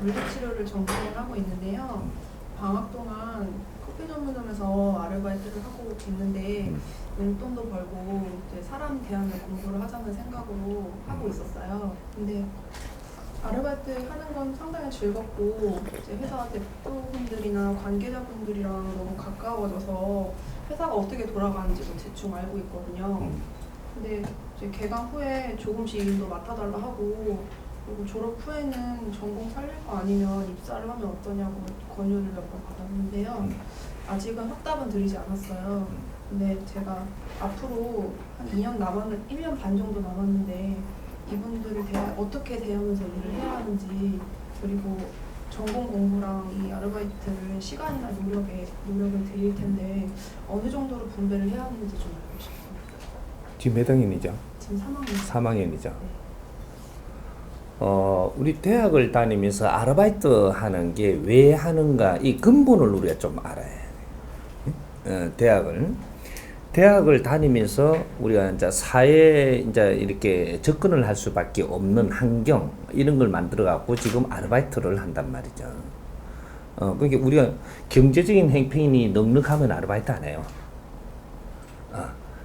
물리치료를 전공을 하고 있는데요. 방학 동안 커피 전문점에서 아르바이트를 하고 있는데 용돈도 벌고 이제 사람 대하는 공부를 하자는 생각으로 하고 있었어요. 근데 아르바이트 하는 건 상당히 즐겁고 이제 회사 대표분들이나 관계자분들이랑 너무 가까워져서 회사가 어떻게 돌아가는지도 대충 알고 있거든요. 근데 이제 개강 후에 조금씩 일도 맡아달라 하고 그리고 졸업 후에는 전공 살릴 거 아니면 입사를 하면 어떠냐고 권유를 몇 번 받았는데요. 아직은 확답은 드리지 않았어요. 근데 제가 앞으로 한 2년 1년 반 정도 남았는데 이분들을 어떻게 대하면서 일을 해야 하는지 그리고 전공 공부랑 이 아르바이트를 시간이나 노력을 드릴 텐데 어느 정도로 분배를 해야 하는지 좀 알고 싶어요. 지금 몇 학년이죠? 지금 3학년. 3학년이죠. 네. 우리 대학을 다니면서 아르바이트 하는 게 왜 하는가 이 근본을 우리가 좀 알아야 해. 대학을 다니면서 우리가 이제 사회에 이제 이렇게 접근을 할 수밖에 없는 환경 이런 걸 만들어 갖고 지금 아르바이트를 한단 말이죠. 그러니까 우리가 경제적인 행편이 넉넉하면 아르바이트 안 해요.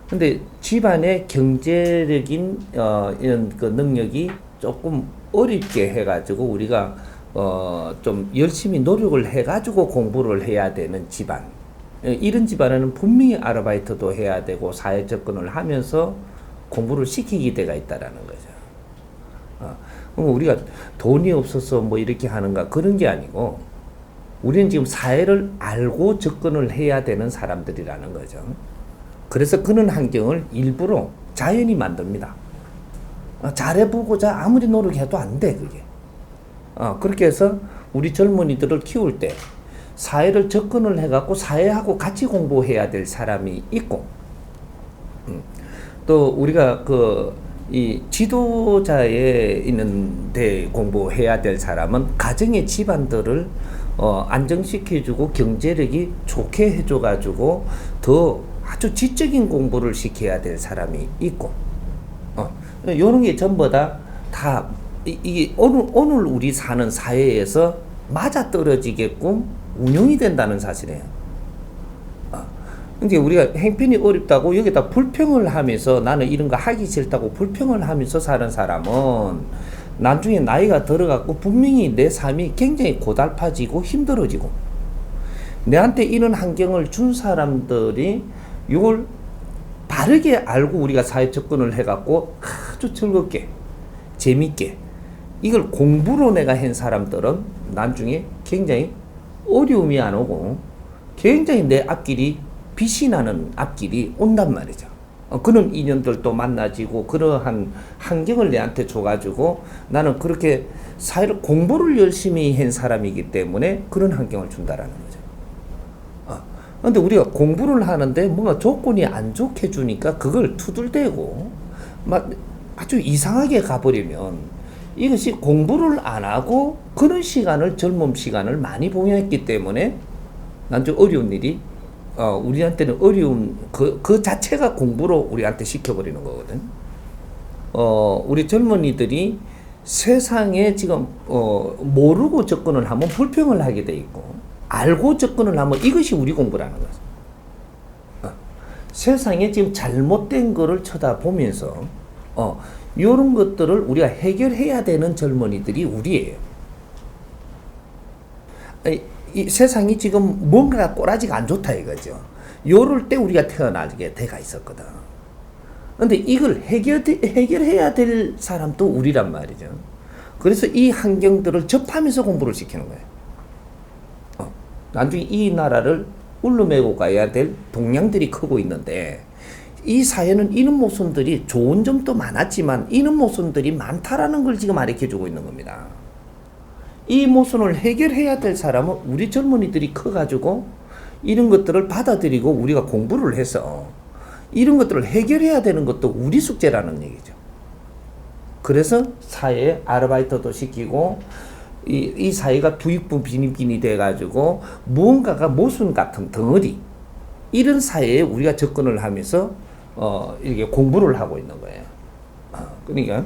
근데 집안의 경제적인 이런 그 능력이 조금 어렵게 해가지고 우리가 좀 열심히 노력을 해가지고 공부를 해야 되는 집안. 이런 집안에는 분명히 아르바이트도 해야 되고 사회 접근을 하면서 공부를 시키게 돼가 있다라는 거죠. 그럼 우리가 돈이 없어서 뭐 이렇게 하는가 그런 게 아니고 우리는 지금 사회를 알고 접근을 해야 되는 사람들이라는 거죠. 그래서 그런 환경을 일부러 자연히 만듭니다. 잘해보고자 아무리 노력해도 안 돼, 그게. 그렇게 해서 우리 젊은이들을 키울 때 사회를 접근을 해갖고 사회하고 같이 공부해야 될 사람이 있고, 또 우리가 이 지도자에 있는 데 공부해야 될 사람은 가정의 집안들을 안정시켜주고 경제력이 좋게 해줘가지고 더 아주 지적인 공부를 시켜야 될 사람이 있고, 요런 게 전부 다 이게 오늘 우리 사는 사회에서 맞아떨어지게끔 운영이 된다는 사실이에요. 근데 우리가 행편이 어렵다고 여기다 불평을 하면서 나는 이런 거 하기 싫다고 불평을 하면서 사는 사람은 나중에 나이가 들어갖고 분명히 내 삶이 굉장히 고달파지고 힘들어지고 내한테 이런 환경을 준 사람들이 이걸 바르게 알고 우리가 사회 접근을 해갖고 아주 즐겁게 재밌게 이걸 공부로 내가 한 사람들은 나중에 굉장히 어려움이 안 오고 굉장히 내 앞길이 빛이 나는 앞길이 온단 말이죠. 그런 인연들도 만나지고 그러한 환경을 내한테 줘가지고 나는 그렇게 사회를 공부를 열심히 한 사람이기 때문에 그런 환경을 준다라는 거죠. 근데 우리가 공부를 하는데 뭔가 조건이 안 좋게 주니까 그걸 투덜대고 막 아주 이상하게 가버리면 이것이 공부를 안 하고 그런 젊은 시간을 많이 보냈기 때문에 난 좀 어려운 일이 우리한테는 어려운 그 자체가 공부로 우리한테 시켜버리는 거거든. 우리 젊은이들이 세상에 지금 모르고 접근을 하면 불평을 하게 돼 있고 알고 접근을 하면 이것이 우리 공부라는 거죠. 세상에 지금 잘못된 거를 쳐다보면서 이런 것들을 우리가 해결해야 되는 젊은이들이 우리예요. 이 세상이 지금 뭔가가 꼬라지가 안 좋다 이거죠. 요럴 때 우리가 태어나게 돼가 있었거든. 근데 이걸 해결해야 될 사람도 우리란 말이죠. 그래서 이 환경들을 접하면서 공부를 시키는 거예요. 나중에 이 나라를 울러매고 가야 될 동량들이 크고 있는데 이 사회는 이런 모순들이 좋은 점도 많았지만 이런 모순들이 많다라는 걸 지금 가르쳐주고 있는 겁니다. 이 모순을 해결해야 될 사람은 우리 젊은이들이 커가지고 이런 것들을 받아들이고 우리가 공부를 해서 이런 것들을 해결해야 되는 것도 우리 숙제라는 얘기죠. 그래서 사회에 아르바이트도 시키고 이 사회가 부익부 빈익빈이 돼가지고 무언가가 모순 같은 덩어리 이런 사회에 우리가 접근을 하면서 이렇게 공부를 하고 있는 거예요. 그러니까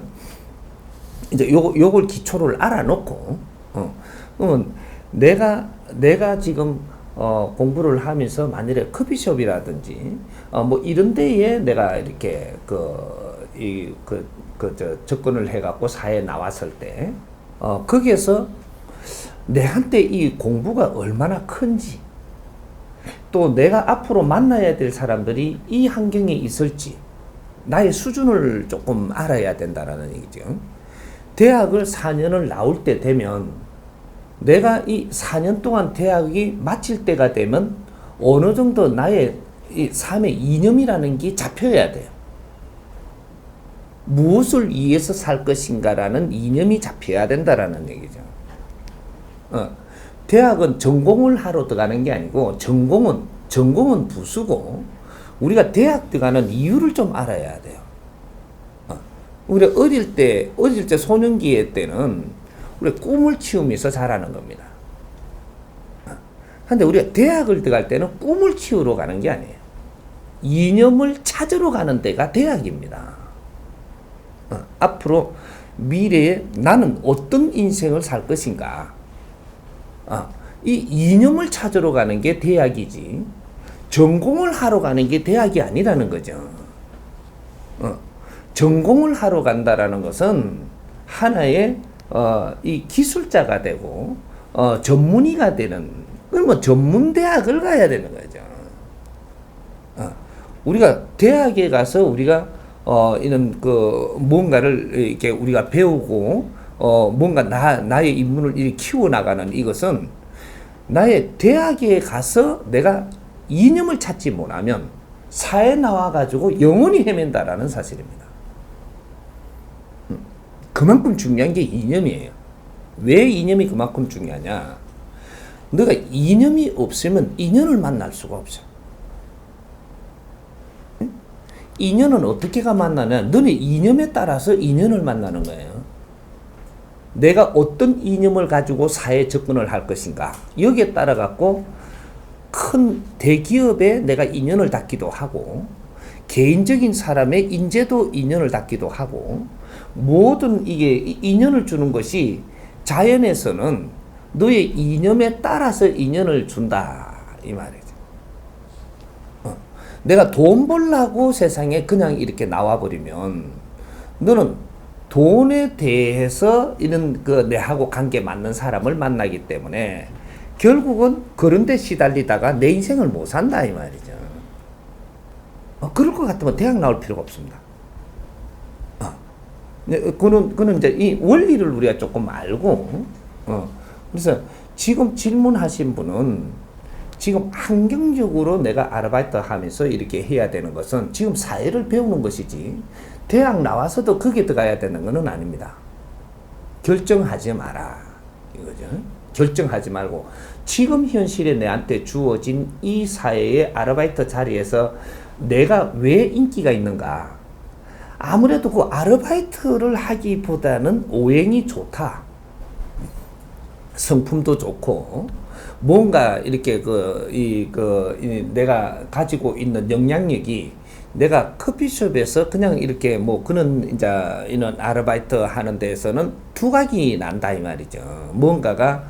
이제 요걸 기초를 알아놓고 내가 지금 공부를 하면서 만일에 커피숍이라든지 뭐 이런 데에 내가 이렇게 접근을 해갖고 사회에 나왔을 때 거기에서 내한테 이 공부가 얼마나 큰지, 또 내가 앞으로 만나야 될 사람들이 이 환경에 있을지 나의 수준을 조금 알아야 된다라는 얘기죠. 대학을 4년을 나올 때 되면 내가 이 4년 동안 대학이 마칠 때가 되면 어느 정도 나의 이 삶의 이념이라는 게 잡혀야 돼요. 무엇을 위해서 살 것인가라는 이념이 잡혀야 된다라는 얘기죠. 대학은 전공을 하러 들어가는 게 아니고 전공은 부수고 우리가 대학 들어가는 이유를 좀 알아야 돼요. 우리가 어릴 때 소년기에 때는 우리 꿈을 키우면서 자라는 겁니다. 근데 우리가 대학을 들어갈 때는 꿈을 키우러 가는 게 아니에요. 이념을 찾으러 가는 데가 대학입니다. 앞으로 미래에 나는 어떤 인생을 살 것인가. 이 이념을 찾으러 가는 게 대학이지, 전공을 하러 가는 게 대학이 아니라는 거죠. 전공을 하러 간다라는 것은 하나의 이 기술자가 되고 전문의가 되는, 그러면 전문 대학을 가야 되는 거죠. 우리가 대학에 가서 우리가 이런 뭔가를 이렇게 우리가 배우고 뭔가 나의 인문을 이렇게 키워나가는 이것은 나의 대학에 가서 내가 이념을 찾지 못하면 사회에 나와가지고 영원히 헤맨다라는 사실입니다. 그만큼 중요한 게 이념이에요. 왜 이념이 그만큼 중요하냐? 너가 이념이 없으면 인연을 만날 수가 없어. 인연은 어떻게 만나냐? 너는 이념에 따라서 인연을 만나는 거예요. 내가 어떤 이념을 가지고 사회에 접근을 할 것인가, 여기에 따라 갖고 큰 대기업에 내가 인연을 닿기도 하고 개인적인 사람의 인재도 인연을 닿기도 하고, 모든 이게 인연을 주는 것이 자연에서는 너의 이념에 따라서 인연을 준다 이 말이죠. 내가 돈 벌려고 세상에 그냥 이렇게 나와버리면 너는 돈에 대해서 이런 내하고 관계 맞는 사람을 만나기 때문에 결국은 그런 데 시달리다가 내 인생을 못 산다 이 말이죠. 그럴 것 같으면 대학 나올 필요가 없습니다. 그는 이제 이 원리를 우리가 조금 알고, 그래서 지금 질문하신 분은 지금 환경적으로 내가 아르바이트 하면서 이렇게 해야 되는 것은 지금 사회를 배우는 것이지 대학 나와서도 거기에 들어가야 되는 것은 아닙니다. 결정하지 마라 이거죠. 결정하지 말고 지금 현실에 내한테 주어진 이 사회의 아르바이트 자리에서 내가 왜 인기가 있는가. 아무래도 그 아르바이트를 하기보다는 오행이 좋다. 성품도 좋고 뭔가 이렇게 내가 가지고 있는 영향력이, 내가 커피숍에서 그냥 이렇게 뭐 그런 이제 이런 아르바이트 하는 데에서는 두각이 난다 이 말이죠. 뭔가가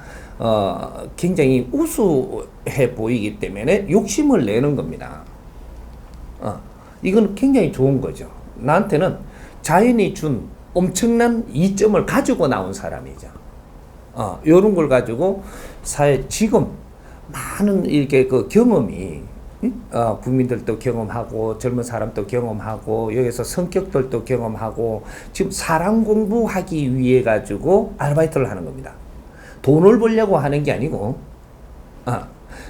굉장히 우수해 보이기 때문에 욕심을 내는 겁니다. 이건 굉장히 좋은 거죠. 나한테는 자연이 준 엄청난 이점을 가지고 나온 사람이죠. 요런 걸 가지고 지금 많은 이렇게 경험이, 국민들도 경험하고 젊은 사람도 경험하고 여기서 성격들도 경험하고 지금 사람 공부하기 위해 가지고 아르바이트를 하는 겁니다. 돈을 벌려고 하는 게 아니고,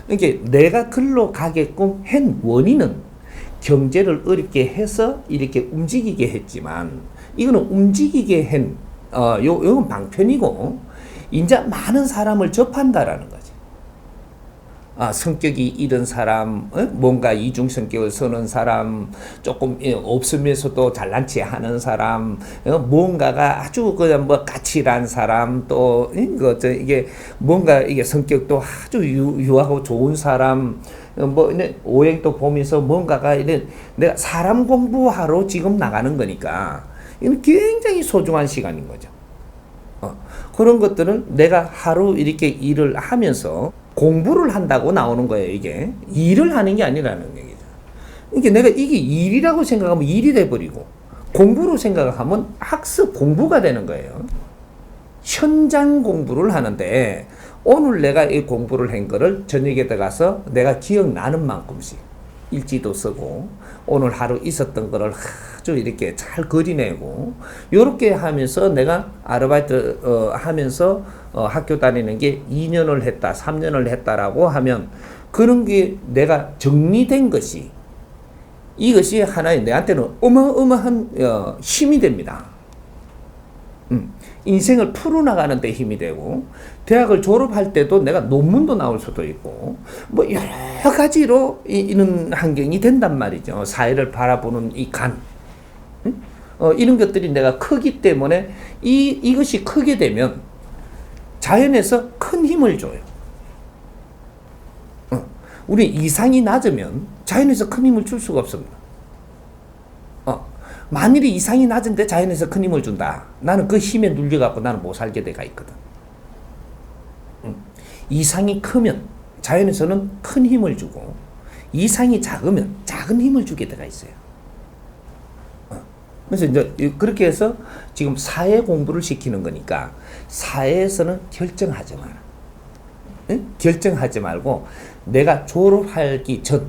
이게 내가 글로 가게끔 한 원인은 경제를 어렵게 해서 이렇게 움직이게 했지만, 이거는 움직이게 요건 방편이고, 이제 많은 사람을 접한다라는 거지. 성격이 이런 사람, 뭔가 이중 성격을 쓰는 사람, 조금 없으면서도 잘난 체 하는 사람, 뭔가가 아주 그냥 뭐 까칠한 사람, 또 이게 뭔가 이게 성격도 아주 유하고 좋은 사람, 뭐 오행도 보면서 뭔가가 이런, 내가 사람 공부하러 지금 나가는 거니까 이건 굉장히 소중한 시간인 거죠. 그런 것들은 내가 하루 이렇게 일을 하면서 공부를 한다고 나오는 거예요. 이게 일을 하는 게 아니라는 얘기죠. 이게 내가 이게 일이라고 생각하면 일이 돼버리고 공부로 생각하면 학습 공부가 되는 거예요. 현장 공부를 하는데 오늘 내가 이 공부를 한 거를 저녁에 들어가서 내가 기억나는 만큼씩 일지도 쓰고 오늘 하루 있었던 거를 아주 이렇게 잘 그리내고 요렇게 하면서 내가 아르바이트 하면서 학교 다니는 게 2년을 했다 3년을 했다라고 하면 그런 게 내가 정리된 것이 이것이 하나의 내한테는 어마어마한 힘이 됩니다. 인생을 풀어나가는 데 힘이 되고 대학을 졸업할 때도 내가 논문도 나올 수도 있고 뭐 여러 가지로 이런 환경이 된단 말이죠. 사회를 바라보는 이 간 이런 것들이 내가 크기 때문에 이것이 크게 되면 자연에서 큰 힘을 줘요. 우리 이상이 낮으면 자연에서 큰 힘을 줄 수가 없습니다. 만일에 이상이 낮은데 자연에서 큰 힘을 준다. 나는 그 힘에 눌려갖고 나는 못 살게 돼가 있거든. 이상이 크면 자연에서는 큰 힘을 주고 이상이 작으면 작은 힘을 주게 돼가 있어요. 그래서 이제 그렇게 해서 지금 사회 공부를 시키는 거니까 사회에서는 결정하지 마라. 응? 결정하지 말고 내가 졸업하기 전,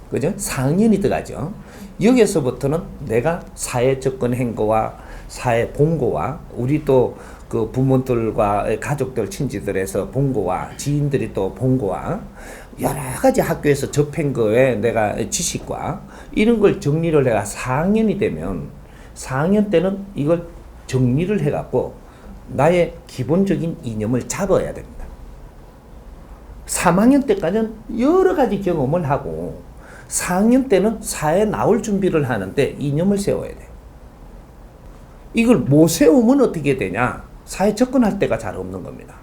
그죠? 4학년이 들어가죠. 여기서부터는 내가 사회 접근한 거와 사회 본 거와 우리 또 그 부모들과 가족들 친지들에서 본 거와 지인들이 또 본 거와 여러 가지 학교에서 접한 거에 내가 지식과 이런 걸 정리를 해가 4학년이 되면 4학년 때는 이걸 정리를 해갖고 나의 기본적인 이념을 잡아야 됩니다. 3학년 때까지는 여러 가지 경험을 하고 4학년 때는 사회에 나올 준비를 하는데 이념을 세워야 돼. 이걸 못 세우면 어떻게 되냐? 사회 접근할 때가 잘 없는 겁니다.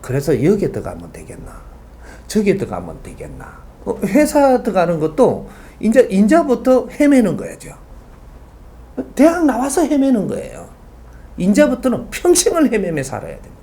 그래서 여기에 들어가면 되겠나? 저기에 들어가면 되겠나? 회사 들어가는 것도 인자부터 헤매는 거죠. 대학 나와서 헤매는 거예요. 인자부터는 평생을 헤매며 살아야 됩니다.